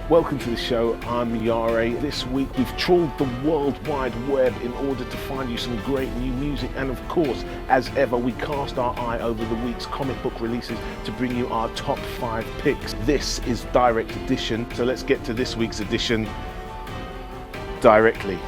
Welcome to the show. I'm Iyare. This week we've trawled the World Wide Web in order to find you some great new music, and of course, as ever, we cast our eye over the week's comic book releases to bring you our top 5 picks. This is Direct Edition, so let's get to this week's edition directly.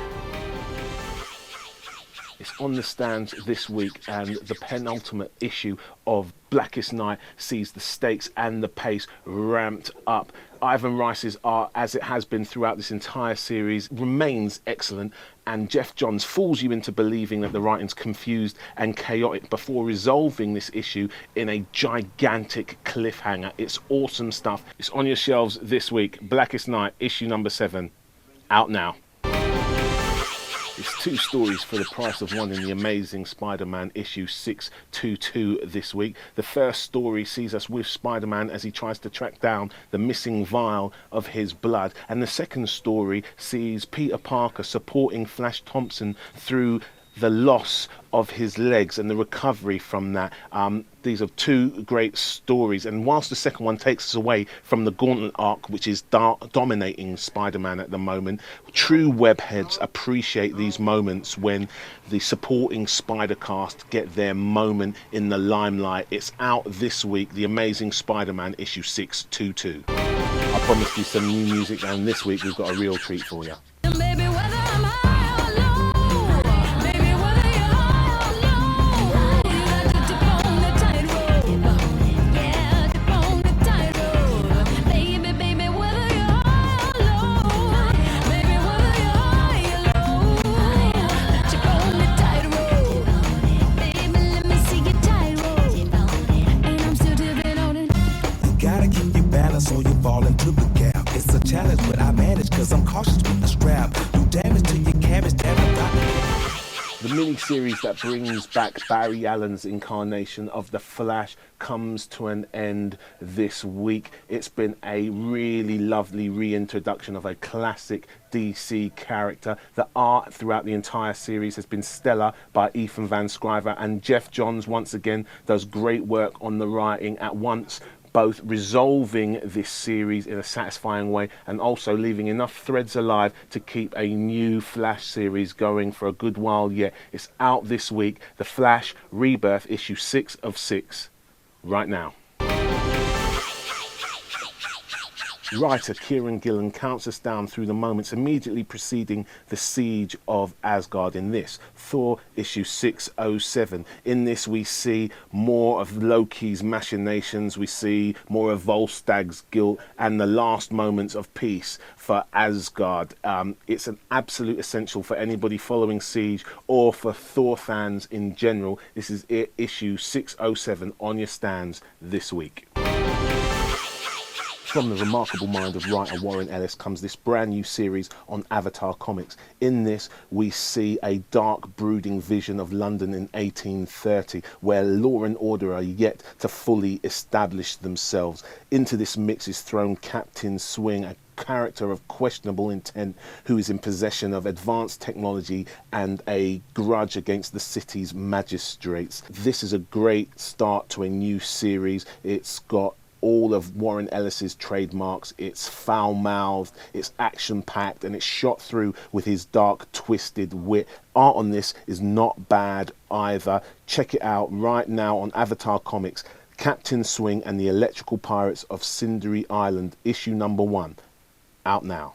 It's on the stands this week, and the penultimate issue of Blackest Night sees the stakes and the pace ramped up. Ivan Rice's art, as it has been throughout this entire series, remains excellent, and Geoff Johns fools you into believing that the writing's confused and chaotic before resolving this issue in a gigantic cliffhanger. It's awesome stuff. It's on your shelves this week. Blackest Night, issue number 7, out now. It's 2 stories for the price of 1 in the Amazing Spider-Man issue 622 this week. The first story sees us with Spider-Man as he tries to track down the missing vial of his blood. And the second story sees Peter Parker supporting Flash Thompson through the loss of his legs and the recovery from that. These are 2 great stories, and whilst the second one takes us away from the Gauntlet arc, which is dominating Spider-Man at the moment, true webheads appreciate these moments when the supporting Spider cast get their moment in the limelight. It's out this week, The Amazing Spider-Man issue 622. I promised you some new music, and this week we've got a real treat for you. So you fall into the gap. It's a challenge, but I manage because I'm cautious with the strap. Do damage to your cabbage, The mini-series that brings back Barry Allen's incarnation of the Flash comes to an end this week. It's been a really lovely reintroduction of a classic DC character. The art throughout the entire series has been stellar by Ethan Van Sciver, and Geoff Johns once again does great work on the writing, at once both resolving this series in a satisfying way and also leaving enough threads alive to keep a new Flash series going for a good while yet. It's out this week, The Flash Rebirth issue 6 of 6, right now. Writer Kieran Gillen counts us down through the moments immediately preceding the siege of Asgard in this, Thor issue 607. In this we see more of Loki's machinations, we see more of Volstag's guilt, and the last moments of peace for Asgard. It's an absolute essential for anybody following Siege or for Thor fans in general. This is it, issue 607 on your stands this week. From the remarkable mind of writer Warren Ellis comes this brand new series on Avatar Comics. In this, we see a dark, brooding vision of London in 1830, where law and order are yet to fully establish themselves. Into this mix is thrown Captain Swing, a character of questionable intent who is in possession of advanced technology and a grudge against the city's magistrates. This is a great start to a new series. It's got all of Warren Ellis's trademarks. It's foul-mouthed, it's action-packed, and it's shot through with his dark, twisted wit. Art on this is not bad either. Check it out right now on Avatar Comics. Captain Swing and the Electrical Pirates of Cindery Island, issue number 1, out now.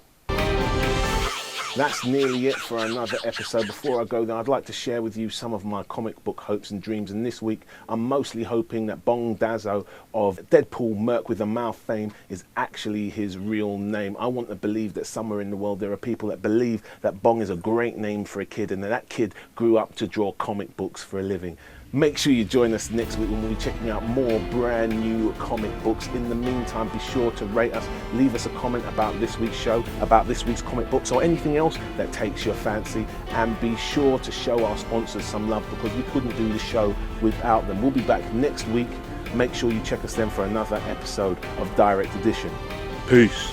That's nearly it for another episode. Before I go, though, I'd like to share with you some of my comic book hopes and dreams. And this week, I'm mostly hoping that Bong Dazzo of Deadpool Merc with a Mouth fame is actually his real name. I want to believe that somewhere in the world there are people that believe that Bong is a great name for a kid and that kid grew up to draw comic books for a living. Make sure you join us next week when we'll be checking out more brand new comic books. In the meantime, be sure to rate us, leave us a comment about this week's show, about this week's comic books, or anything else that takes your fancy. And be sure to show our sponsors some love, because we couldn't do the show without them. We'll be back next week. Make sure you check us then for another episode of Direct Edition. Peace.